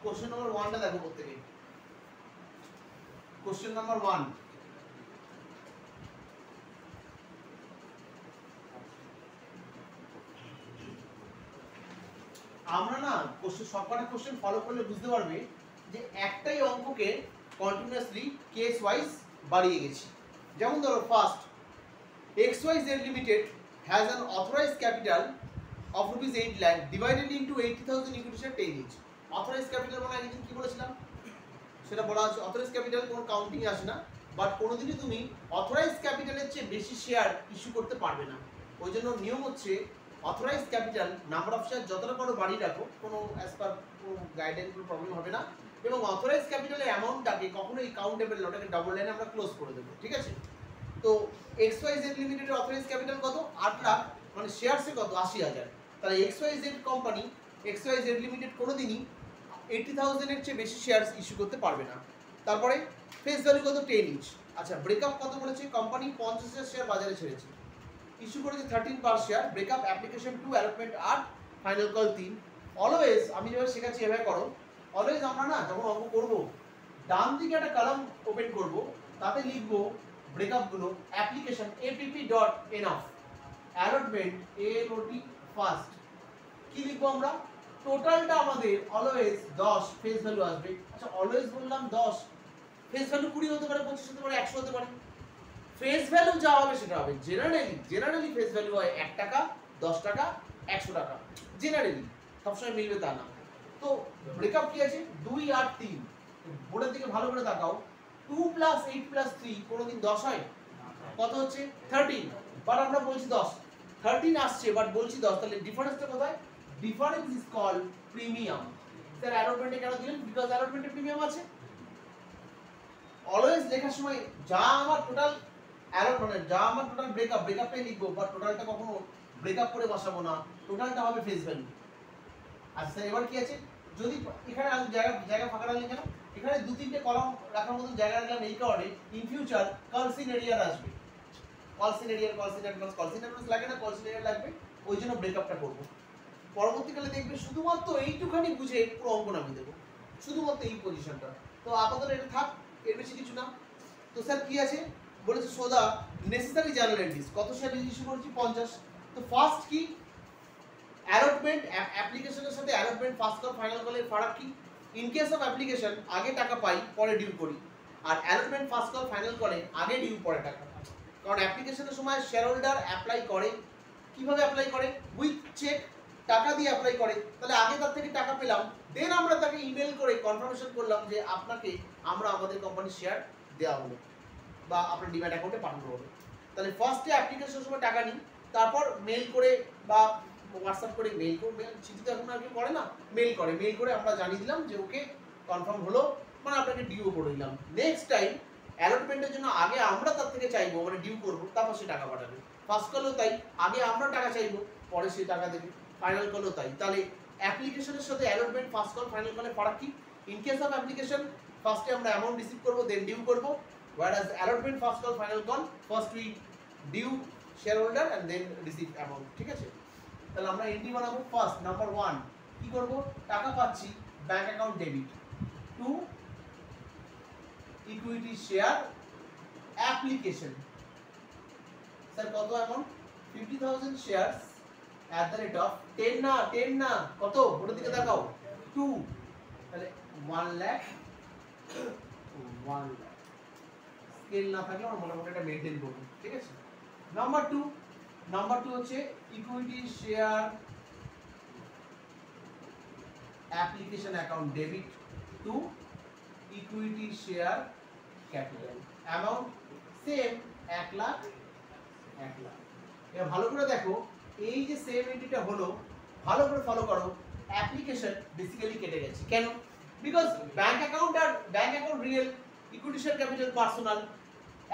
Question number 1টা দেখো প্রত্যেকে। Question number 1, আমরা না কোশ্চেন সবকটা কোশ্চেন ফলো করলে বুঝতে পারবে যে একটাই অঙ্ককে কন্টিনিউয়াসলি কেস ওয়াইজ বাড়িয়ে গেছি। যেমন ধরো first, XYZ Limited has an authorized capital of rupees 8 lakh divided into 80,000 equity share 10 each. Authorized capital মানে আগে কি বলেছিলাম সেটা বলা আছে। অথরাইজড ক্যাপিটাল কোনো কাউন্টিং আসে না, বাট কোনোদিনই তুমি অথরাইজড ক্যাপিটালের চেয়ে বেশি শেয়ার ইস্যু করতে পারবে না। ওই জন্য নিয়ম হচ্ছে authorised capital number of share যতটা পারো বাড়িয়ে রাখো, কোনো অ্যাজ পার কোনো গাইডলাইন কোনো প্রবলেম হবে না। এবং অথরাইজড ক্যাপিটালের অ্যামাউন্টটাকে কখনোই কাউন্টেবল না, ওটাকে ডাবল লাইনে আমরা ক্লোজ করে দেবো, ঠিক আছে? তো XYZ লিমিটেডের অথরাইজড ক্যাপিটাল কত? 8 লাখ, মানে শেয়ারসে কত? 80,000। তাহলে XYZ কোম্পানি, XYZ লিমিটেড কোনোদিনই 80,000 এর চেয়ে বেশি শেয়ার ইস্যু করতে পারবে না। তারপরে ফেস ভ্যালু কত? 10 ইঞ্চ। আচ্ছা, ব্রেকআপ কত বলেছে? কোম্পানি 50,000 শেয়ার বাজারে ছেড়েছে, ইস্যু করেছে 13 পার share. Breakup application 2, allotment 8, final call 3। Always আমি যেভাবে শেখাচ্ছি এভাবে করো। অলওয়েজ আমরা না যখন অঙ্ক করবো, ডান দিকে একটা কলাম ওপেন করব, তাতে লিখবো ব্রেকআপগুলো, application app.enough, allotment ALOT first. কি লিখবো আমরা? টোটালটা আমাদের অলওয়েজ 10, ফেস ভ্যালু আসবে। আচ্ছা, অলওয়েজ বললাম 10, ফেস ভ্যালু 20 হতে পারে, 25 হতে পারে, 100 হতে পারে। ফেস ভ্যালু যা হবে সেটা হবে। জেনারেলি ফেস ভ্যালু হয় 1 টাকা, 10 টাকা, 100 টাকা। জেনারেলি সবসময় মিলবে তা না। তো ব্রেকআপ কি আছে? 2, 8, 3। বোর্ডের দিকে ভালো করে তাকাও। 2 + 8 + 3 কোনোদিন 10 হয়? কত হচ্ছে? 13। বাট আমরা বলছি 10, 13 আসছে বাট বলছি 10। তাহলে ডিফারেন্সটা কোথায়? Difference is called premium. Sir অ্যালটমেন্টে কেন দিলেন? বিকজ অ্যালটমেন্টে প্রিমিয়াম আছে। অলওয়েজ লেখার সময় যা আমার টোটাল অ্যালটমেন্ট, যা আমার টোটাল ব্রেকআপটাই লিখবো, বাট টোটালটা কখনো ব্রেকআপ করে বসাবো না, টোটালটা হবে ফেস ভ্যালু। আচ্ছা, এবার কি আছে? যদি এখানে জায়গা ফাঁকা রাখলেন কেন? এখানে 2-3টে কলাম রাখার মতো জায়গা রাখলাম এই কারণে, ইন ফিউচার কলসিন এরিয়ার আসবে। কলসিন অ্যাডভান্স লাগে না, কলসিন এরিয়ার লাগবে, ওই জন্য ব্রেকআপটা করবো। পরবর্তীকালে দেখবে শুধুমাত্র এইটুখানি বুঝে পুরো অঙ্ক নামিয়ে দেবো, শুধুমাত্র এই পজিশনটা। তো আপাতত এটা থাক, এর বেশি কিছু না। তো স্যার কি আছে বলেছে? সোদা নেসেসারি জার্নাল এন্ট্রিজ। কত শেয়ার ইস্যু করেছি? 50। তো ফার্স্ট কি? অ্যালটমেন্ট অ্যাপ্লিকেশনের সাথে অ্যালটমেন্ট ফার্স্ট কল ফাইনাল কলের ফারাক কি? ইন কেস অফ অ্যাপ্লিকেশন আগে টাকা পাই পরে ডিউ করি, আর অ্যালটমেন্ট ফার্স্ট কল ফাইনাল কলে আগে ডিউ পরে টাকা। কারণ অ্যাপ্লিকেশনের সময় শেয়ার হোল্ডার অ্যাপ্লাই করে, কিভাবে অ্যাপ্লাই করে? উইথ চেক, টাকা দিয়ে অ্যাপ্লাই করে। তাহলে আগে তার থেকে টাকা পেলাম, দেন আমরা তাকে ইমেল করে কনফার্মেশন করলাম যে আপনাকে আমরা আমাদের কোম্পানির শেয়ার দেওয়া হলো বা আপনার ডিম্যাট অ্যাকাউন্টে পাঠানো হবে। তাহলে ফার্স্টে অ্যাপ্লিকেশনের সময় টাকা নিই, তারপর মেল করে বা হোয়াটসঅ্যাপ করে মেল চিঠি তো এখন আর কেউ করে না, মেল করে আমরা জানিয়ে দিলাম যে ওকে কনফার্ম হলো, মানে আপনাকে ডিউ করে দিলাম। নেক্সট টাইম অ্যালটমেন্টের জন্য আগে আমরা তার থেকে চাইবো, মানে ডিউ করবো, তারপর সে টাকা পাঠাবে। ফার্স্ট কলও তাই, আগে আমরা টাকা চাইবো, পরে সে টাকা দেবে। ফাইনাল কলও তাই। তাহলে অ্যাপ্লিকেশনের সাথে অ্যালটমেন্ট ফার্স্ট কল ফাইনাল কলে ফারাক কি? ইন কেস অফ অ্যাপ্লিকেশন ফার্স্টে আমরা অ্যামাউন্ট রিসিভ করবো, দেন ডিউ করবো। Whereas allotment first call final call, first we due shareholder and then receive amount, ঠিক আছে? তাহলে আমরা এন্ট্রি বানাবো। ফার্স্ট নাম্বার 1 কি করব? টাকা পাচ্ছি, bank account debit to equity share application. Sir কত amount? 50,000 shares at the rate of 10 না কত? ওর দিকে তাকাও। 2, তাহলে 1 লাখ, 1 লাখ। স্কেল না থাকলে আমরা মোটামুটি এটা মেইনটেইন করব, ঠিক আছে? নাম্বার 2 হচ্ছে equity share application account debit to equity share capital. Amount same 1 lakh. এবার ভালো করে দেখো, এই যে সেম এন্ট্রিটা হলো, ভালো করে ফলো করো। অ্যাপ্লিকেশন বেসিক্যালি কেটে গেছে, কেন? Because bank account real, equity share capital personal.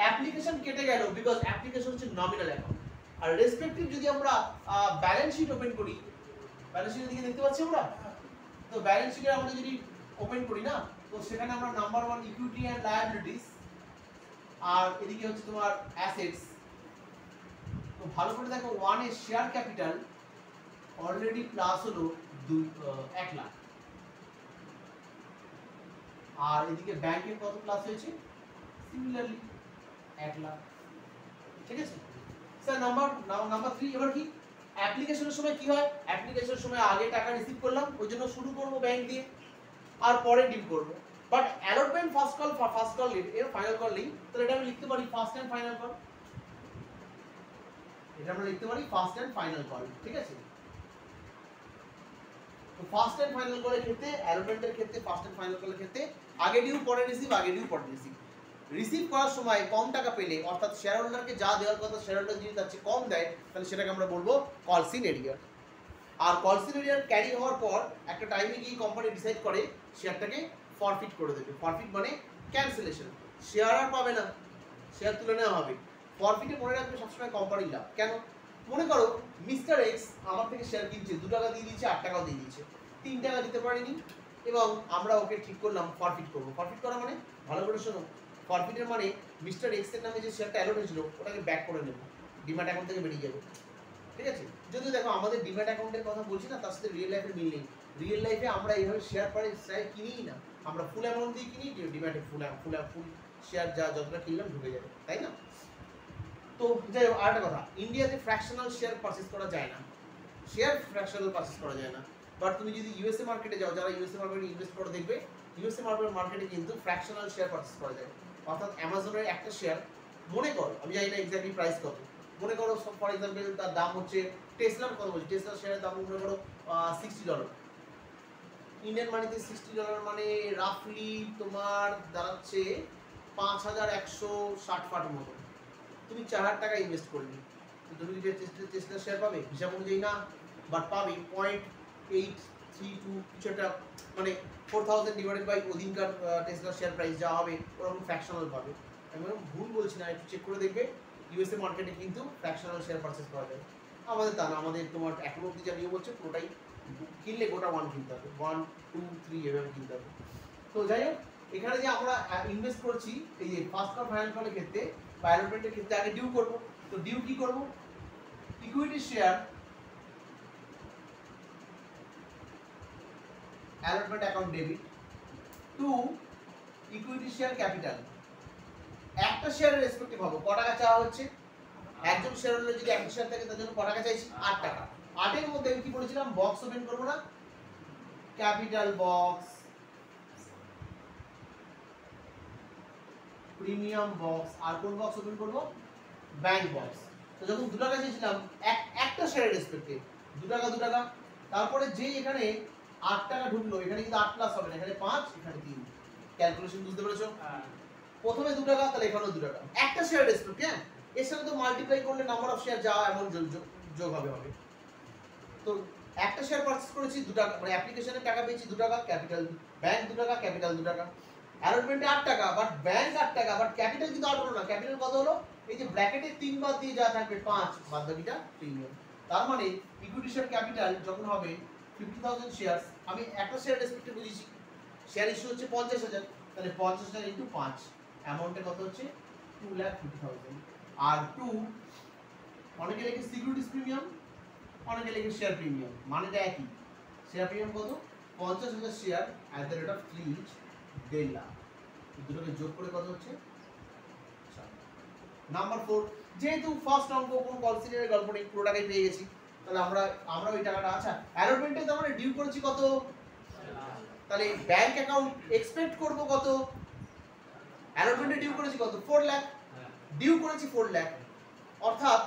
Application কেটে গেল বিকজ অ্যাপ্লিকেশন হচ্ছে নমিনাল অ্যাকাউন্ট। আর রেসপেক্টিভ যদি আমরা ব্যালেন্স শিট ওপেন করি, ব্যালেন্স শিটের দিকে দেখতে পাচ্ছি আমরা, তো ব্যালেন্স শিটে আমরা যদি ওপেন করি না, তো সেখানে আমরা নাম্বার 1 ইকুইটি অ্যান্ড লায়াবিলিটিস, আর এদিকে হচ্ছে তোমার অ্যাসেটস। তো ভালো করে দেখো, 1 এর শেয়ার ক্যাপিটাল অলরেডি প্লাস হলো 1 লাখ, আর এদিকে ব্যাংকের কত প্লাস হয়েছে সিমিলারলি 1 লাখ। ঠিক আছে স্যার নাম্বার 3 এবার কি অ্যাপ্লিকেশনের সময় কি হয় অ্যাপ্লিকেশনের সময় আগে টাকা রিসিভ করলাম ওই জন্য শুরু করব ব্যাংক দিয়ে আর পরে ডিউ করব but allotment first call lead এর ফাইনাল কল লিড তাহলে এটা আমি লিখতে পারি ফার্স্ট এন্ড ফাইনাল কল এটা আমরা লিখতে পারি ফার্স্ট এন্ড ফাইনাল কল ঠিক আছে তো ফার্স্ট এন্ড ফাইনাল কলের ক্ষেত্রে অ্যালটমেন্টের ক্ষেত্রে ফার্স্ট এন্ড ফাইনাল কলের ক্ষেত্রে আগে ডিউ পরে রিসিভ রিসিভ করার সময় কম টাকা পেলে অর্থাৎ শেয়ার হোল্ডারকে যা দেওয়ার কথা শেয়ার হোল্ডার যদি তার চেয়ে কম দেয় তাহলে সেটাকে আমরা বলবো কলসিন এরিয়ার আর কলসিন এরিয়ার ক্যারি হওয়ার পর একটা টাইমে গিয়ে কোম্পানি ডিসাইড করে শেয়ারটাকে ফরফিট করে দেবে ফরফিট মানে ক্যান্সেলেশন শেয়ার আর পাবে না শেয়ার তুলে নেওয়া হবে ফরফিটে মনে রাখবে সবসময় কোম্পানির লাভ কেন মনে করো মিস্টার এক্স আমার থেকে শেয়ার কিনছে 2 টাকা দিয়ে দিয়েছে 8 টাকাও দিয়ে দিয়েছে 3 টাকা দিতে পারিনি এবং আমরা ওকে ঠিক করলাম ফরফিট করব ফরফিট করা মানে ভালো করে শোনো ফরফিটের মানে মিস্টার এক্স এর নামে যে শেয়ারটা অ্যালট হয়েছিল ওটাকে ব্যাক করে নেব ডিম্যাট অ্যাকাউন্ট থেকে বেরিয়ে যাবে ঠিক আছে যদিও দেখো আমাদের ডিম্যাট অ্যাকাউন্টের কথা বলছি না তার সাথে রিয়েল লাইফের মিল নেই রিয়েল লাইফে আমরা এইভাবে শেয়ার কিনিই না আমরা ফুল অ্যামাউন্ট দিয়ে কিনি ডিম্যাটে ফুল শেয়ার যা যতটা কিনলাম ঢুকে যাবে তাই না তো যাই হোক আরেকটা কথা ইন্ডিয়াতে ফ্র্যাকশনাল শেয়ার পারচেজ করা যায় না বাট তুমি যদি ইউএসএ মার্কেটে যাও যারা ইউএসএ মার্কেটে ইনভেস্ট করে দেখবে ইউএসএ মার্কেটে কিন্তু ফ্র্যাকশনাল শেয়ার পারচেজ করা যায় অর্থাৎ অ্যামাজনের একটা শেয়ার মনে করো আমি জানি না এক্স্যাক্টলি প্রাইস কত মনে করো ফর এক্সাম্পল তার দাম হচ্ছে টেসলার কথা বলছি টেসলার শেয়ারের দাম মনে করো $60 ইন্ডিয়ান মানিতে $60 মানে রাফলি তোমার দাঁড়াচ্ছে 5160 মতো তুমি 4000 টাকা ইনভেস্ট করলে তো তুমি কি টেসলা শেয়ার পাবে হিসাব অনুযায়ী না বাট পাবে 0.832 কিছুটা মানে 4000 ডিভাইডেড বাই ওদিনকার টেসলা শেয়ার প্রাইস যা হবে ওরকম ফ্র্যাকশনাল পাবে আমি ভুল বলছি না একটু চেক করে দেখবে ইউএসএ মার্কেটে কিন্তু ফ্র্যাকশনাল শেয়ার পারচেজ করা যায় আমাদের তা না আমাদের তোমার এখন অবধি যা নিয়ম হচ্ছে পুরোটাই কিনলে গোটা 1 কিনতে হবে 1 2 3 এভাবে কিনতে হবে তো যাই হোক এখানে যে আমরা ইনভেস্ট করছি এই যে ফার্স্ট কল ফাইনাল কলের ক্ষেত্রে বায়োমেট্রিকের ক্ষেত্রে আগে ডিউ করব তো ডিউ কি করব equity share allotment account debit to equity share capital একটা শেয়ারের রেসপেক্টিভ হবে কত টাকা চাওয়া হচ্ছে একজন শেয়ার হোল্ডার যদি একটা শেয়ার থাকে তার জন্য কত টাকা চাইছি 8 টাকা 8 এর মধ্যে আমি কি বলেছিলাম বক্স ওপেন করব না ক্যাপিটাল বক্স প্রিমিয়াম বক্স আর কোন বক্স ওপেন করব ব্যাংক বক্স তো যখন 2 টাকা চেয়েছিলাম একটা শেয়ারের রেসপেক্টে 2 টাকা তারপরে যেই এখানে 8 টাকা ঢুকলো এখানে কিন্তু 8 প্লাস হবে না এখানে 5 এখানে 3 ক্যালকুলেশন বুঝতে পেরেছো প্রথমে 2 টাকা তাহলে এখানেও 2 টাকা একটা শেয়ার রেসপেক্ট হ্যাঁ এর সাথে তো মাল্টিপ্লাই করলে নাম্বার অফ শেয়ার যা এমন যোগ হবে তো একটা শেয়ার পারচেজ করেছি 2 টাকা মানে অ্যাপ্লিকেশনে টাকা পেয়েছি 2 টাকা ক্যাপিটাল ব্যাংক 2 টাকা ক্যাপিটাল 2 টাকা অ্যালটমেন্টে 8 টাকা বাট ব্যাংক 8 টাকা বাট ক্যাপিটাল কিন্তু 8 হলো না ক্যাপিটাল কত হলো এই যে ব্র্যাকেটে 3 বাদ দিয়ে যা থাকবে 5 বাদ বাকিটা প্রিমিয়াম তার মানে ইকুইটি শেয়ার ক্যাপিটাল যখন হবে 50000 শেয়ারস আমি একটা শেয়ার রেসপেক্টে বুঝিয়েছি শেয়ার ইস্যু হচ্ছে 50000 তাহলে 50000 ইনটু 5 অ্যামাউন্টে কত হচ্ছে 2,50,000 আর 2 অনেকে লেখে সিকিউরিটিজ প্রিমিয়াম অনেকে লেখে শেয়ার প্রিমিয়াম মানেটা একই শেয়ার প্রিমিয়াম কত 50000 share at the rate of 3 each 1.5 lakh দুটোকে যোগ করে কত হচ্ছে নাম্বার 4 যেহেতু ফার্স্ট অঙ্ক কোন কনসিডারের গল্প নেই পুরো টাকাই পেয়ে গেছি তাহলে আমরা ওই টাকাটা আচ্ছা অ্যালটমেন্টে তো আমরা ডিউ করেছি কত তাহলে ব্যাংক অ্যাকাউন্ট এক্সপেক্ট করব কত অ্যালটমেন্টে ডিউ করেছি কত 4 লাখ ডিউ করেছি 4 লাখ অর্থাৎ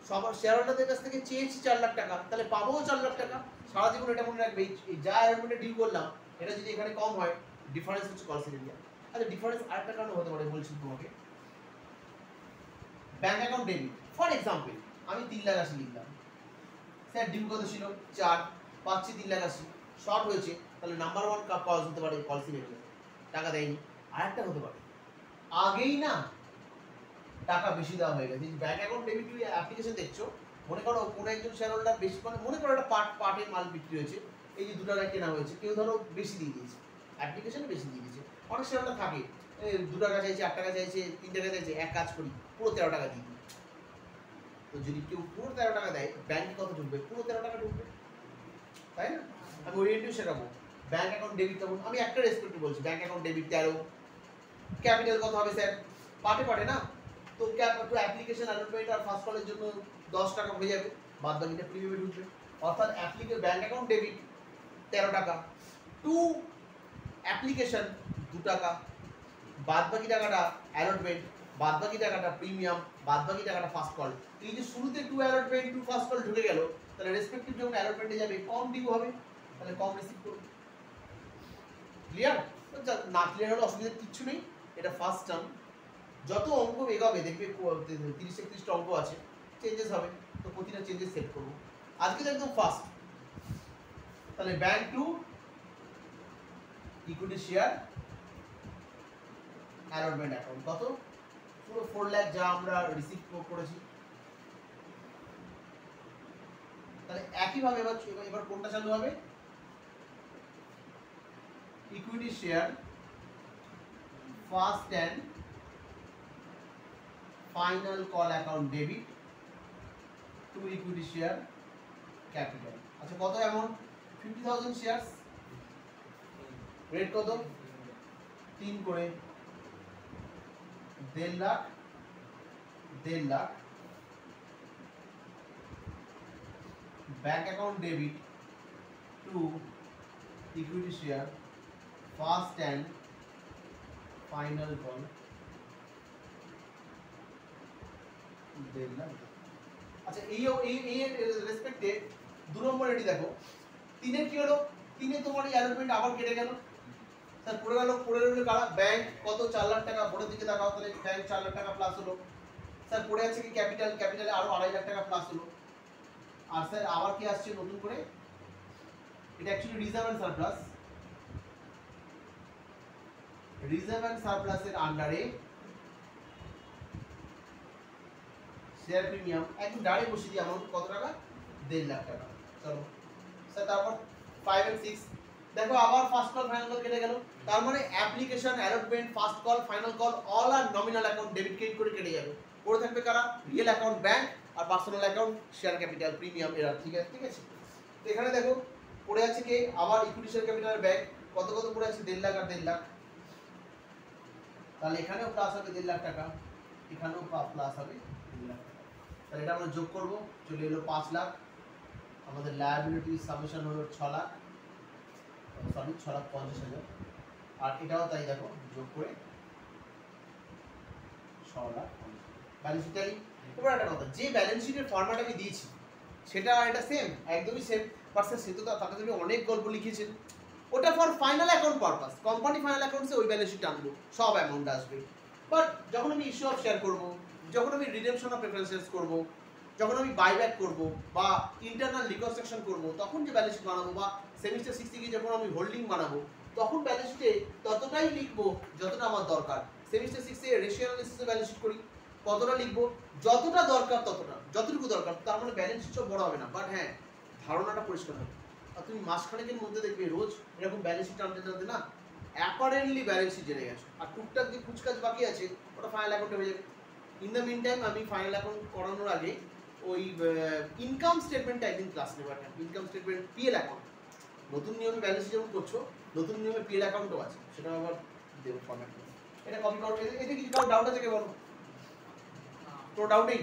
সবার শেয়ার হোল্ডারদের কাছ থেকে চেয়েছি 4 লাখ টাকা তাহলে পাবো 4 লাখ টাকা সারা জীবন এটা মনে রাখবে এই যা অ্যালটমেন্টে ডিউ করলাম এটা যদি এখানে কম হয় ডিফারেন্স হচ্ছে কনসিডারিয়া আচ্ছা ডিফারেন্স আরেকটা কারণে হতে পারে বলছি তোমাকে bank account debit for example আমি 3 লাখ 80 লিখলাম স্যার ডিউ কত ছিল 4 পাচ্ছি 3 লাখ 80 শর্ট হয়েছে তাহলে নাম্বার 1 কাপ কজ হতে পারে কনসিডারিয়া টাকা দেয়নি আরেকটা হতে পারে আগেই না টাকা বেশি দেওয়া হয়ে গেছে ব্যাংক অ্যাকাউন্ট ডেবিট অ্যাপ্লিকেশন দেখছো মনে করো কোন একজন শেয়ার হোল্ডার বেশি মানে মনে করো একটা পার্টের মাল বিক্রি হয়েছে এই যে 2 টাকা কেনা হয়েছে কেউ ধরো বেশি দিয়ে দিয়েছে অ্যাপ্লিকেশনে বেশি দিয়ে দিয়েছে অনেক শেয়ার হোল্ডার থাকে 2 টাকা চাইছে 8 টাকা চাইছে 3 টাকা চাইছে এক কাজ করি পুরো 13 টাকা দিয়ে দিই তো যদি কেউ পুরো 13 টাকা দেয় ব্যাংকে কত ঢুকবে পুরো 13 টাকা ঢুকবে তাই না আমি ওরিয়েন্টেও শেখাবো ব্যাংক অ্যাকাউন্ট ডেবিট তখন আমি একটা রেসপেক্টে বলছি, ব্যাংক অ্যাকাউন্ট ডেবিট 13, ক্যাপিটাল কত হবে স্যার, পাটে না, তো অ্যাপ্লিকেশন অ্যালটমেন্ট আর ফার্স্ট কলের জন্য 10 টাকা হয়ে যাবে, বাদ বাকিটা প্রিমিয়ামে ঢুকবে, অর্থাৎ ব্যাংক অ্যাকাউন্ট ডেবিট 13 টাকা, টু অ্যাপ্লিকেশন 2 টাকা, বাদ বাকি টাকাটা অ্যালটমেন্ট, বাদ বাকি টাকাটা প্রিমিয়াম, বাদ বাকি টাকাটা ফার্স্ট কল। এই যে শুরুতে 2 অ্যালটমেন্ট 2 ফার্স্ট কল ঢুকে গেল, তাহলে রেসপেক্টিভ যখন অ্যালটমেন্টে যাবে কম ডিউ হবে, তাহলে কম রিসিভ করবে। ক্লিয়ার? না ক্লিয়ার হলে অসুবিধা কিচ্ছু নেই, এটা ফার্স্ট টার্ম। যত অঙ্ক এগোবে দেখবে 30-31টা অঙ্ক আছে, চেঞ্জেস হবে, তো প্রতিটা চেঞ্জেস সেট করব। আজকে তো একদম ফার্স্ট। তাহলে bank to equity share allotment account কত, পুরো 4 লাখ যা আমরা রিসিভ করেছি। তাহলে একইভাবে এবার কোনটা চালু হবে, equity share first and final call account debit to equity share capital. আচ্ছা কত অ্যামাউন্ট, 50,000 শেয়ারস, রেট কত 3 করে 1.5 lakh, 1.5 lakh, bank account debit to equity share first and final call 1.5 lakh. আচ্ছা এই রেসপেক্টে 2 নম্বর এটি দেখো, 3 এর কি হলো, 3 এ তোমার এই অ্যালটমেন্ট আবার কেটে গেল, স্যার পড়ে রইল কারা, ব্যাংক কত 4 লাখ টাকা, বোর্ডের দিকে তাকাও, তাহলে ব্যাংক 4 লাখ টাকা প্লাস হলো, স্যার পড়ে আছে কি ক্যাপিটালে আরো 2.5 লাখ টাকা প্লাস হলো, আর স্যার আবার কি আসছে নতুন করে, এটা actually reserve and surplus, reserve and সারপ্লাসের আন্ডারে শেয়ার প্রিমিয়াম একদম ডাইরেক্ট বসিয়ে দিই, অ্যামাউন্ট কত টাকা, 1.5 লাখ টাকা। চলো স্যার তারপর 5 এন্ড 6 দেখো আবার ফার্স্ট কল ফাইনাল কল কেটে গেল, তার মানে application allotment first call final call all আর নমিনাল অ্যাকাউন্ট ডেবিট ক্রেডিট করে কেটে যাবে, পড়ে থাকবে কারা, রিয়েল অ্যাকাউন্ট ব্যাংক আর personal account share capital premium এরা। ঠিক আছে তো এখানে দেখো পড়ে আছে কে, আবার ইকুইটি শেয়ার ক্যাপিটাল ব্যাংক কত পড়ে আছে, 1.5 লাখ আর 1.5 লাখ, তাহলে এখানেও প্লাস হবে 1.5 লাখ টাকা, এখানেও প্লাস হবে 1.5 লাখ টাকা, তাহলে এটা আমরা যোগ করব, চলে এলো 5 লাখ, আমাদের লায়াবিলিটি সাবমিশন হলো 6 লাখ, সরি 6,50,000, আর এটাও তাই দেখো যোগ করে 6 লাখ ব্যালেন্স শিট। এবার একটা কথা, যে ব্যালেন্স শিটের ফরম্যাট আমি দিয়েছি সেটা এটা সেম, একদমই সেম, বাট স্যার সে তো তাতে তুমি অনেক গল্প লিখিয়েছেন, ওটা for final account purpose, company final অ্যাকাউন্টসে ওই ব্যালেন্স শিট আনবো, সব অ্যামাউন্ট আসবে, বাট যখন আমি ইস্যু অফ শেয়ার করব, যখন আমি রিডেমশন অফ প্রেফারেন্সেস করব, যখন আমি বাইব্যাক করব বা ইন্টারনাল রিকনস্ট্রাকশন করব, তখন যে ব্যালেন্স শিট বানাবো বা সেমিস্টার 6 থেকে যখন আমি হোল্ডিং বানাবো, তখন ব্যালেন্স শিটে ততটাই লিখবো যতটা আমার দরকার। সেমিস্টার 6 এ রেশিও অ্যানালিসিসে ব্যালেন্স শিট করি, কতটা লিখবো, যতটা দরকার ততটা, যতটুকু দরকার, তার মানে ব্যালেন্স শিট বড় হবে না, বাট হ্যাঁ ধারণাটা পরিষ্কার হবে। আর তুমি মাসখানেকের মধ্যে দেখবে রোজ এরকম ব্যালেন্স শিট আনতে না অ্যাপারেন্টলি ব্যালেন্স শিট জেনে গেছো, আর টুকটাক যে কুচকাজ বাকি আছে ওটা ফাইনাল অ্যাকাউন্টে হয়ে যাবে। ইন দ্য মিন টাইম আমি ফাইনাল অ্যাকাউন্ট করানোর আগে ওই ইনকাম স্টেটমেন্টটা একদিন ক্লাস নেবো, একটা ইনকাম স্টেটমেন্ট পিএল অ্যাকাউন্ট, নতুন নিয়মে ব্যালেন্স যেমন করছো নতুন নিয়মে পিএল অ্যাকাউন্টও আছে, সেটা আবার দেবো ফরম্যাট। এটা কপি করো, এতে কিছু ডাউট আছে কে বলো, কোনো ডাউট নেই?